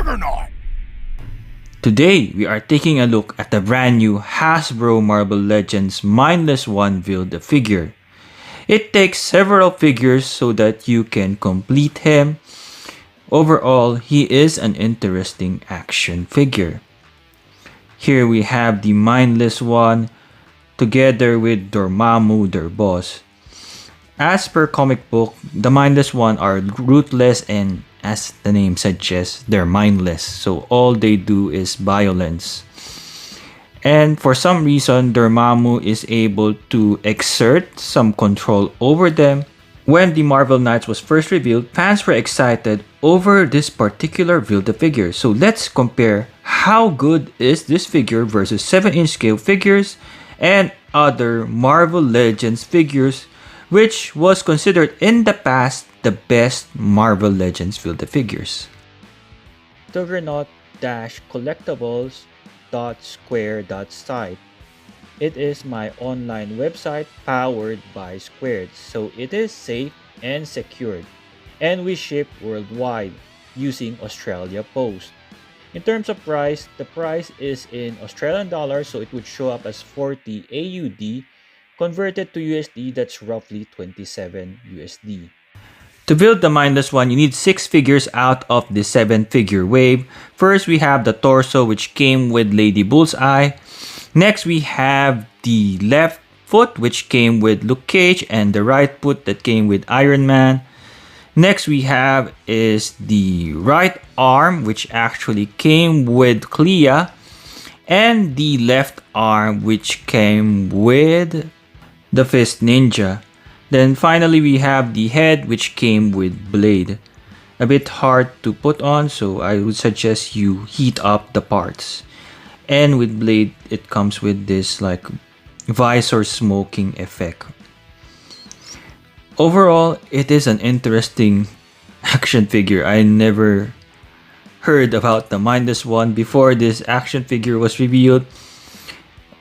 juggernaut! Today, we are taking a look at the brand new Hasbro Marvel Legends Mindless One Build-A-Figure. It takes several figures so that you can complete him. Overall, he is an interesting action figure. Here we have the Mindless One together with Dormammu, their boss. As per comic book, the Mindless One are ruthless and, as the name suggests, they're mindless. So all they do is violence. And for some reason, Dormammu is able to exert some control over them. When the Marvel Knights was first revealed, fans were excited over this particular Build-A-Figure. So let's compare how good is this figure versus 7-inch scale figures and other Marvel Legends figures, which was considered in the past the best Marvel Legends Build-A-Figures. Juggernaut-collectibles.square.site. It is my online website powered by Squared, so it is safe and secured, and we ship worldwide using Australia Post. In terms of price, the price is in Australian dollars, so it would show up as 40 AUD. Converted to USD, that's roughly 27 USD. To build the Mindless One, you need 6 figures out of the 7-figure wave. First, we have the torso, which came with Lady Bullseye. Next, we have the left foot, which came with Luke Cage, and the right foot that came with Iron Man. Next, we have is the right arm, which actually came with Clea, and the left arm, which came with the Fist Ninja. Then finally, we have the head, which came with Blade. A bit hard to put on, so I would suggest you heat up the parts. And with Blade, it comes with this like visor smoking effect. Overall, it is an interesting action figure. I never heard about the Mindless One before this action figure was revealed.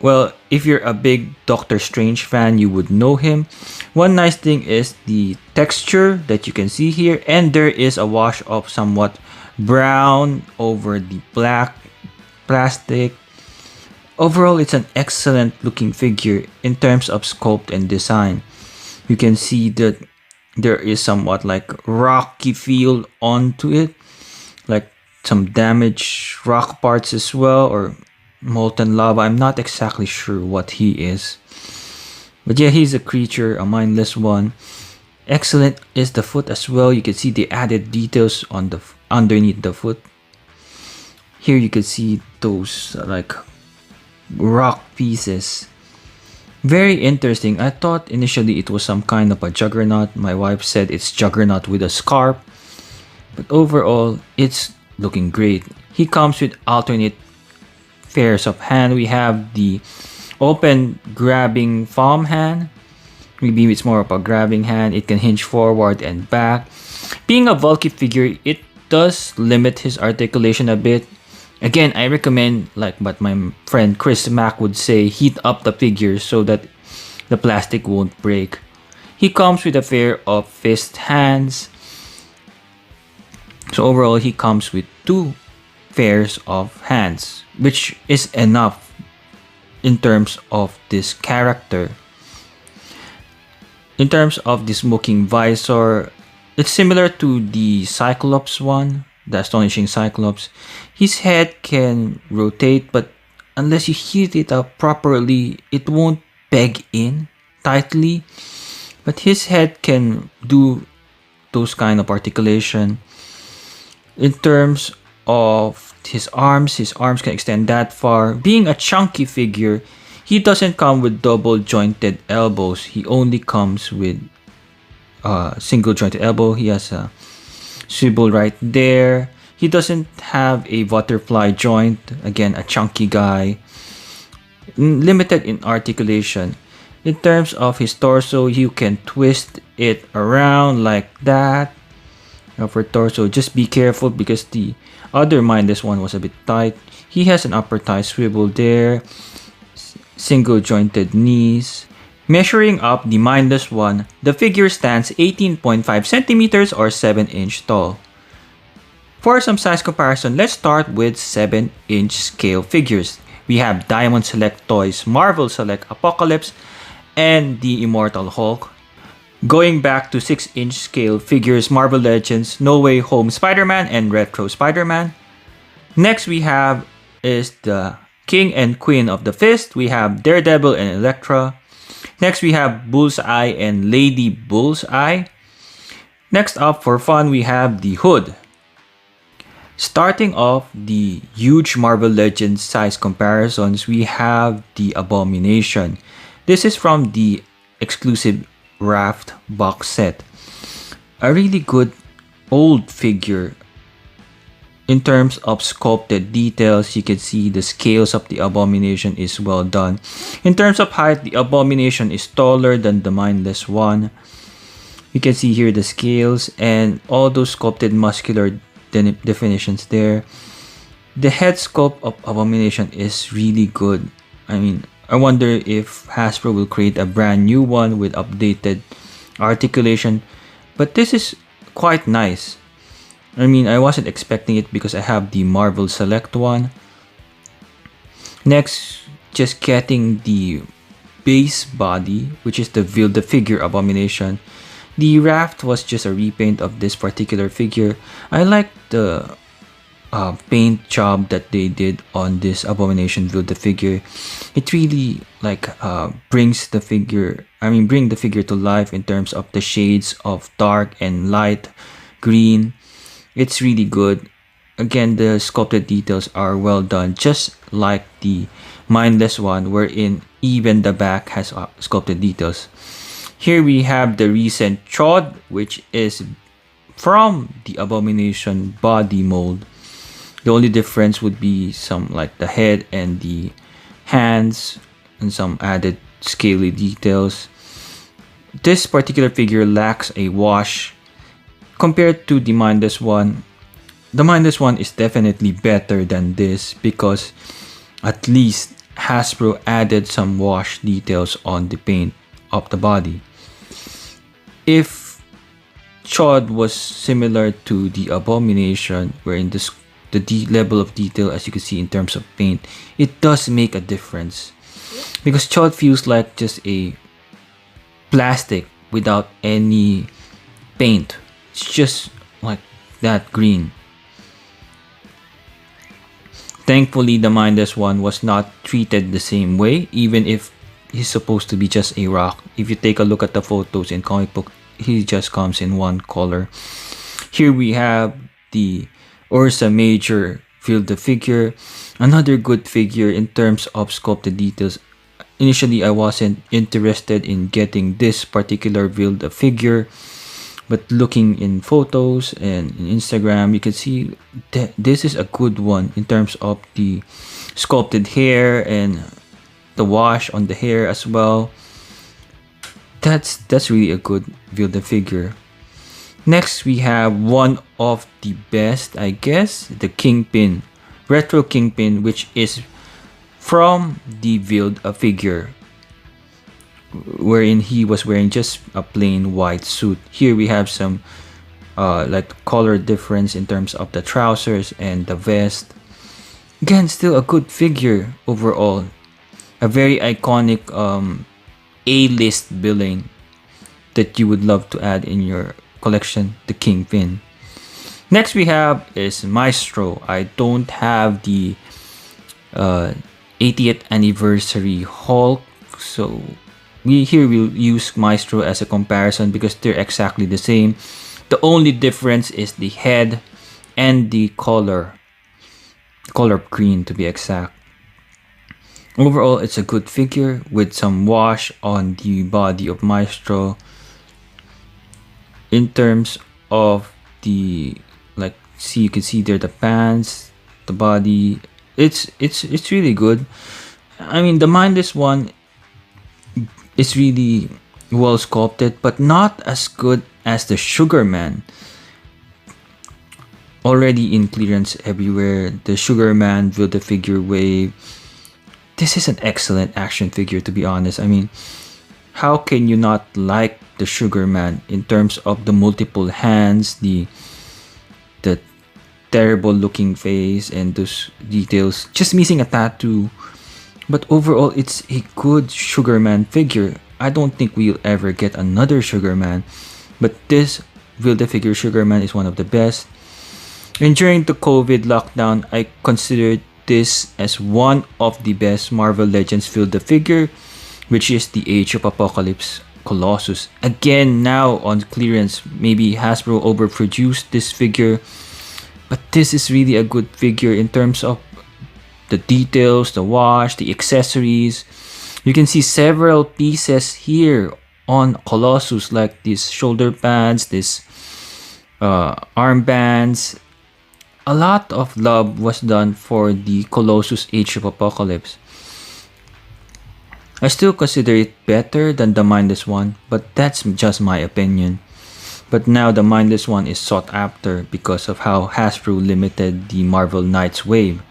Well, if you're a big Doctor Strange fan, you would know him. One nice thing is the texture that you can see here, and there is a wash of somewhat brown over the black plastic. Overall, it's an excellent looking figure in terms of sculpt and design. You can see that there is somewhat like rocky feel onto it, like some damaged rock parts as well, or molten lava. I'm not exactly sure what he is, but yeah, he's a creature, a Mindless One. Excellent is the foot as well. You can see the added details on the underneath the foot. Here you can see those like rock pieces. Very interesting. I thought initially it was some kind of a Juggernaut. My wife said it's Juggernaut with a scarf, but overall it's looking great. He comes with alternate pairs of hand. We have the open grabbing palm hand. Maybe it's more of a grabbing hand. It can hinge forward and back. Being a bulky figure, it does limit his articulation a bit. Again, I recommend, like what my friend Chris Mack would say, heat up the figure so that the plastic won't break. He comes with a pair of fist hands. So overall, he comes with 2 pairs of hands, which is enough in terms of this character. In terms of the smoking visor, it's similar to the Cyclops one, the Astonishing Cyclops. His head can rotate, but unless you heat it up properly, it won't peg in tightly. But his head can do those kind of articulation. In terms of his arms can extend that far. Being a chunky figure, he doesn't come with double jointed elbows. He only comes with single jointed elbow. He has a swivel right there. He doesn't have a butterfly joint. Again, a chunky guy. Limited in articulation. In terms of his torso, you can twist it around like that. For torso, just be careful because the other Mindless One was a bit tight. He has an upper thigh swivel there. Single jointed knees. Measuring up the Mindless One, the figure stands 18.5 centimeters or 7 inch tall. For some size comparison, let's start with 7-inch scale figures. We have Diamond Select Toys, Marvel Select Apocalypse, and the Immortal Hulk. Going back to 6-inch scale figures, Marvel Legends, No Way Home Spider-Man, and Retro Spider-Man. Next we have is the King and Queen of the Fist. We have Daredevil and Elektra. Next we have Bullseye and Lady Bullseye. Next up for fun, we have the Hood. Starting off the huge Marvel Legends size comparisons, we have the Abomination. This is from the exclusive Raft box set. A really good old figure. In terms of sculpted details, you can see the scales of the Abomination is well done. In terms of height, the Abomination is taller than the Mindless one. You can see here the scales and all those sculpted muscular definitions there. The head sculpt of Abomination is really good. I mean, I wonder if Hasbro will create a brand new one with updated articulation, but this is quite nice. I mean, I wasn't expecting it because I have the Marvel Select one. Next, just getting the base body, which is the Build-A-Figure Abomination. The raft was just a repaint of this particular figure. I like the paint job that they did on this Abomination Build-A-Figure. It really brings the figure to life in terms of the shades of dark and light green. It's really good. Again, the sculpted details are well done, just like the Mindless one, wherein even the back has sculpted details. Here we have the recent Chod, which is from the Abomination body mold. The only difference would be some like the head and the hands and some added scaly details. This particular figure lacks a wash compared to the Mindless one. The Mindless one is definitely better than this because at least Hasbro added some wash details on the paint of the body. If Chod was similar to the Abomination, wherein the level of detail, as you can see in terms of paint, it does make a difference. Because Chod feels like just a plastic without any paint. It's just like that green. Thankfully, the Mindless one was not treated the same way, even if he's supposed to be just a rock. If you take a look at the photos in comic book, he just comes in one color. Here we have the Ursa Major Build-A-Figure. Another good figure in terms of sculpted details. Initially, I wasn't interested in getting this particular Build-A-Figure, but looking in photos and in Instagram, you can see that this is a good one in terms of the sculpted hair and the wash on the hair as well. That's really a good Build-A-Figure. Next, we have one of the best, I guess, the Kingpin, Retro Kingpin, which is from the Build-A-Figure, wherein he was wearing just a plain white suit. Here we have some color difference in terms of the trousers and the vest. Again, still a good figure overall. A very iconic A-list villain that you would love to add in your collection, the Kingpin. Next we have is Maestro. I don't have the 80th anniversary Hulk, so we'll use Maestro as a comparison because they're exactly the same. The only difference is the head and the color green to be exact. Overall, it's a good figure with some wash on the body of Maestro. In terms of the you can see there the pants, the body. It's really good. I mean, the Mindless one is really well sculpted, but not as good as the Sugar Man. Already in clearance everywhere, the Sugar Man Build-A-Figure wave. This is an excellent action figure, to be honest. I mean, how can you not like the Sugar Man in terms of the multiple hands, the terrible looking face and those details, just missing a tattoo. But overall, it's a good Sugar Man figure. I don't think we'll ever get another Sugar Man, but this Build-A-Figure Sugar Man is one of the best. And during the COVID lockdown, I considered this as one of the best Marvel Legends Build-A-Figure, which is the Age of Apocalypse Colossus. Again, now on clearance, maybe Hasbro overproduced this figure, but this is really a good figure in terms of the details, the wash, the accessories. You can see several pieces here on Colossus, like these shoulder pads, these armbands. A lot of love was done for the Colossus Age of Apocalypse. I still consider it better than the Mindless one, but that's just my opinion. But now the Mindless one is sought after because of how Hasbro limited the Marvel Knights wave.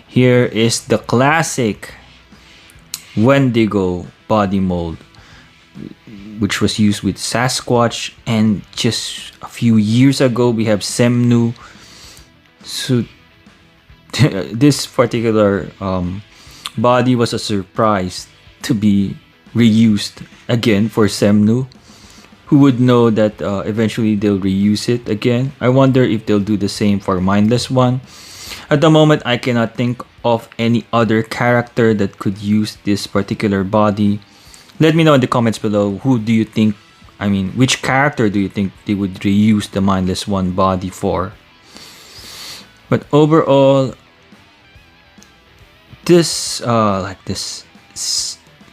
Here is the classic Wendigo body mold, which was used with Sasquatch, and just a few years ago we have Semnu. So this particular body was a surprise to be reused again for Semnu. Who would know that eventually they'll reuse it again? I wonder if they'll do the same for Mindless one. At the moment, I cannot think of any other character that could use this particular body. Let me know in the comments below, who do you think, which character do you think they would reuse the Mindless one body for? But overall, this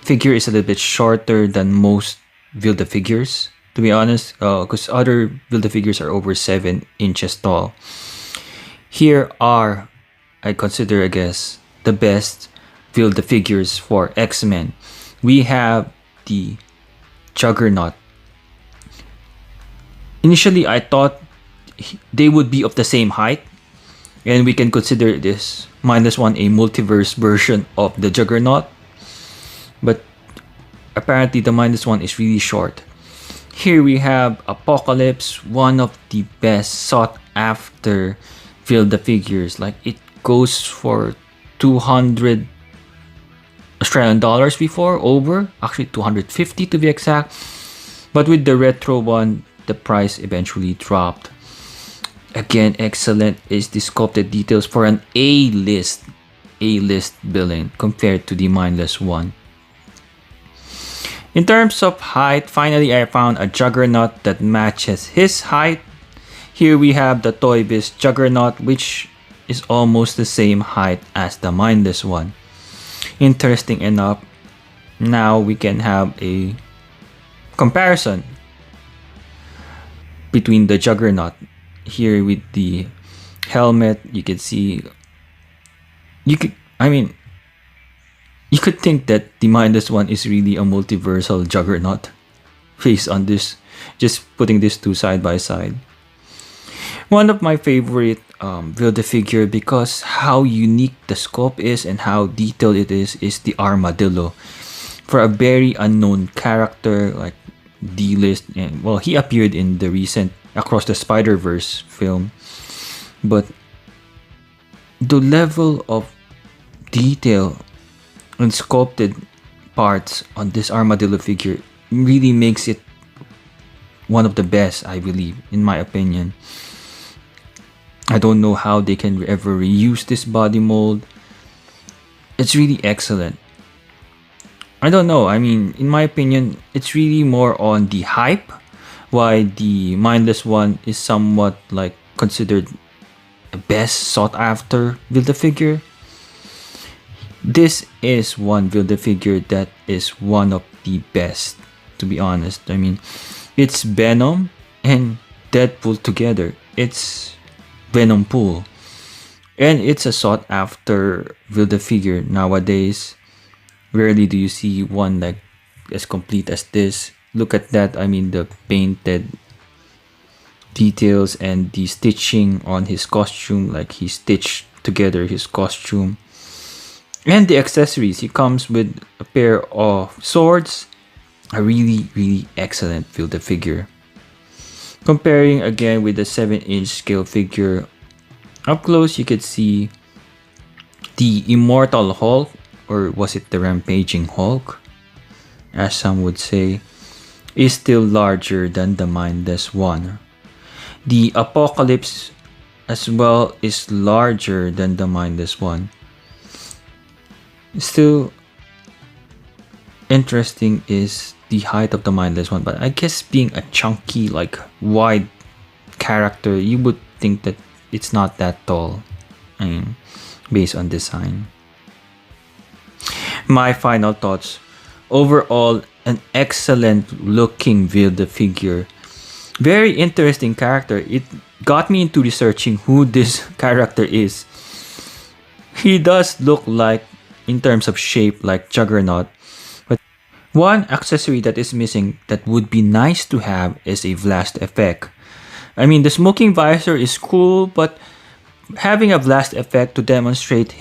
figure is a little bit shorter than most Build-A-Figures, to be honest, because other Build-A-Figures are over 7 inches tall. Here are, I consider, I guess, the best Build-A-Figures for X-Men. We have the Juggernaut. Initially, I thought they would be of the same height, and we can consider this Mindless one a multiverse version of the Juggernaut. But apparently the Mindless one is really short. Here we have Apocalypse, one of the best sought after Build-A-Figures. Like, it goes for 200 Australian dollars before, actually 250 to be exact. But with the retro one, the price eventually dropped. Again, excellent is the sculpted details for an A-list villain compared to the Mindless one. In terms of height, finally I found a Juggernaut that matches his height. Here we have the Toy Biz Juggernaut, which is almost the same height as the Mindless one. Interesting enough, now we can have a comparison between the Juggernaut. Here with the helmet, you can see, you could think that the Mindless one is really a multiversal Juggernaut based on this, just putting these two side by side. One of my favorite Build-A-Figure, because how unique the sculpt is and how detailed it is the Armadillo. For a very unknown character like D-list, and well, he appeared in the recent Across the Spider-Verse film, but the level of detail and sculpted parts on this Armadillo figure really makes it one of the best, I believe, in my opinion. I don't know how they can ever reuse this body mold. It's really excellent. I don't know, in my opinion, it's really more on the hype, why the Mindless one is somewhat like considered the best sought after Build-A-Figure. This is one Build-A-Figure that is one of the best, to be honest. It's Venom and Deadpool together. It's Venom Pool. And it's a sought after Build-A-Figure nowadays. Rarely do you see one like as complete as this. Look at that, the painted details and the stitching on his costume, like he stitched together his costume. And the accessories, he comes with a pair of swords. A really excellent Build-A-Figure. Comparing again with the 7-inch scale figure, Up close, you could see the Immortal Hulk, or was it the Rampaging Hulk, as some would say, is still larger than the Mindless one. The Apocalypse as well is larger than the Mindless one. Still interesting is the height of the Mindless one, but I guess being a chunky, like wide character, you would think that it's not that tall. I mean, based on design. My final thoughts. Overall, an excellent looking build figure. Very interesting character. It got me into researching who this character is. He does look like, in terms of shape, like Juggernaut. But one accessory that is missing that would be nice to have is a blast effect. I mean, the smoking visor is cool, but having a blast effect to demonstrate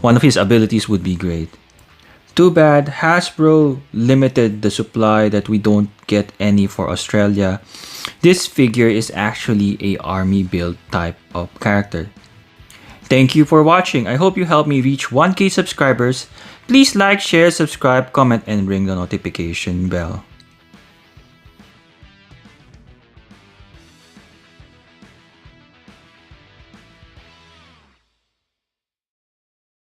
one of his abilities would be great. Too bad Hasbro limited the supply that we don't get any for Australia. This figure is actually a army build type of character. Thank you for watching. I hope you helped me reach 1K subscribers. Please like, share, subscribe, comment, and ring the notification bell.